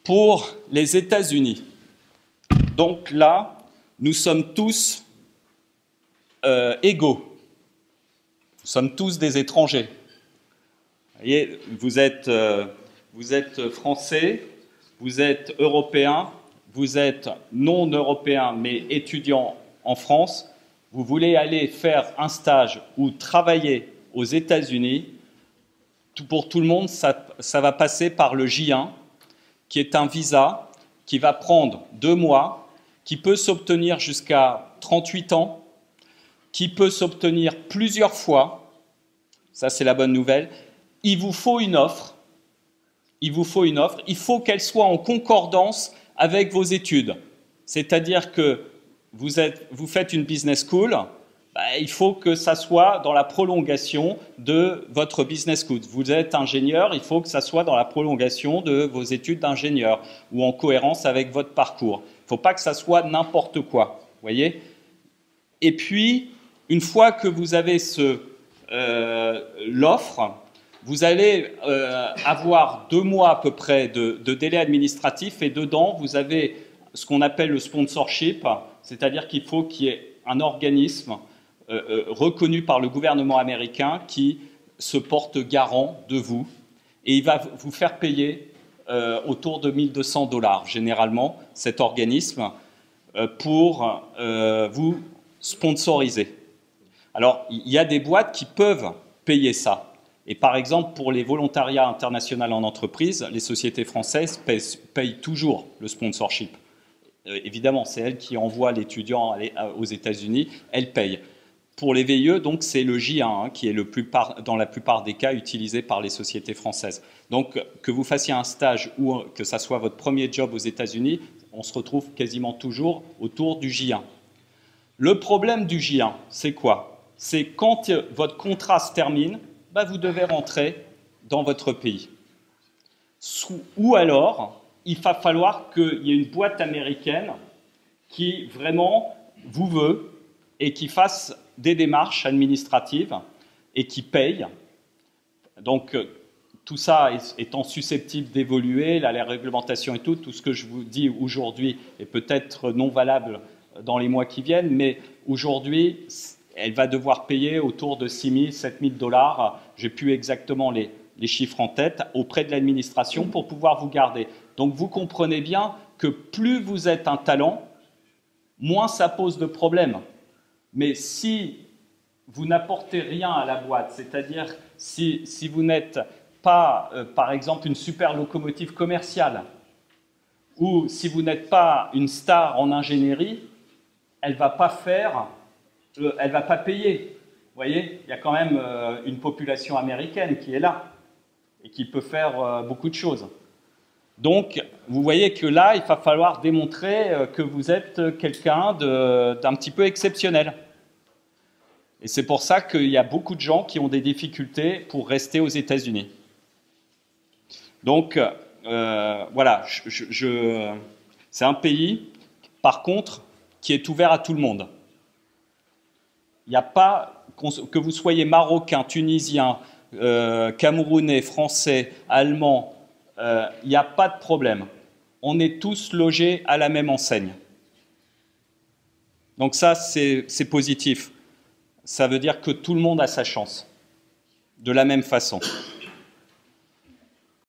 pour les États-Unis. Donc là, nous sommes tous égaux. Nous sommes tous des étrangers. Vous voyez, vous êtes français, vous êtes européen, vous êtes non européen mais étudiant en France, vous voulez aller faire un stage ou travailler aux États-Unis, pour tout le monde, ça va passer par le J1, qui est un visa qui va prendre 2 mois, qui peut s'obtenir jusqu'à 38 ans, qui peut s'obtenir plusieurs fois. Ça, c'est la bonne nouvelle. Il vous faut une offre. Il faut qu'elle soit en concordance avec vos études. C'est-à-dire que vous faites une business school, il faut que ça soit dans la prolongation de votre business school. Vous êtes ingénieur, il faut que ça soit dans la prolongation de vos études d'ingénieur ou en cohérence avec votre parcours. Il ne faut pas que ça soit n'importe quoi, voyez. Et puis, une fois que vous avez l'offre, vous allez avoir 2 mois à peu près de délai administratif et dedans, vous avez ce qu'on appelle le sponsorship, c'est-à-dire qu'il faut qu'il y ait un organisme reconnu par le gouvernement américain qui se porte garant de vous et il va vous faire payer autour de 1 200 $, généralement, cet organisme, pour vous sponsoriser. Alors, il y a des boîtes qui peuvent payer ça. Et par exemple, pour les volontariats internationaux en entreprise, les sociétés françaises payent toujours le sponsorship. Évidemment, c'est elles qui envoient l'étudiant aux États-Unis, elles payent. Pour les VIE, donc, c'est le J1 qui est dans la plupart des cas utilisé par les sociétés françaises. Donc, que vous fassiez un stage ou que ça soit votre premier job aux États-Unis, on se retrouve quasiment toujours autour du J1. Le problème du J1, c'est quoi? C'est quand votre contrat se termine, vous devez rentrer dans votre pays. Ou alors, il va falloir qu'il y ait une boîte américaine qui vraiment vous veut et qui fasse des démarches administratives et qui paye. Donc, tout ça étant susceptible d'évoluer, la réglementation et tout ce que je vous dis aujourd'hui est peut-être non valable dans les mois qui viennent, mais aujourd'hui, elle va devoir payer autour de 6 000, 7 000 $, j'ai plus exactement les chiffres en tête, auprès de l'administration pour pouvoir vous garder. Donc vous comprenez bien que plus vous êtes un talent, moins ça pose de problèmes. Mais si vous n'apportez rien à la boîte, c'est-à-dire si vous n'êtes pas, par exemple, une super locomotive commerciale, ou si vous n'êtes pas une star en ingénierie, elle ne va pas payer. Vous voyez, il y a quand même une population américaine qui est là et qui peut faire beaucoup de choses. Donc, vous voyez que là, il va falloir démontrer que vous êtes quelqu'un d'un petit peu exceptionnel. Et c'est pour ça qu'il y a beaucoup de gens qui ont des difficultés pour rester aux États-Unis. Donc, voilà, c'est un pays, par contre, qui est ouvert à tout le monde. Il n'y a pas, que vous soyez marocain, tunisien, camerounais, français, allemand, il n'y a pas de problème. On est tous logés à la même enseigne. Donc ça, c'est positif. Ça veut dire que tout le monde a sa chance, de la même façon.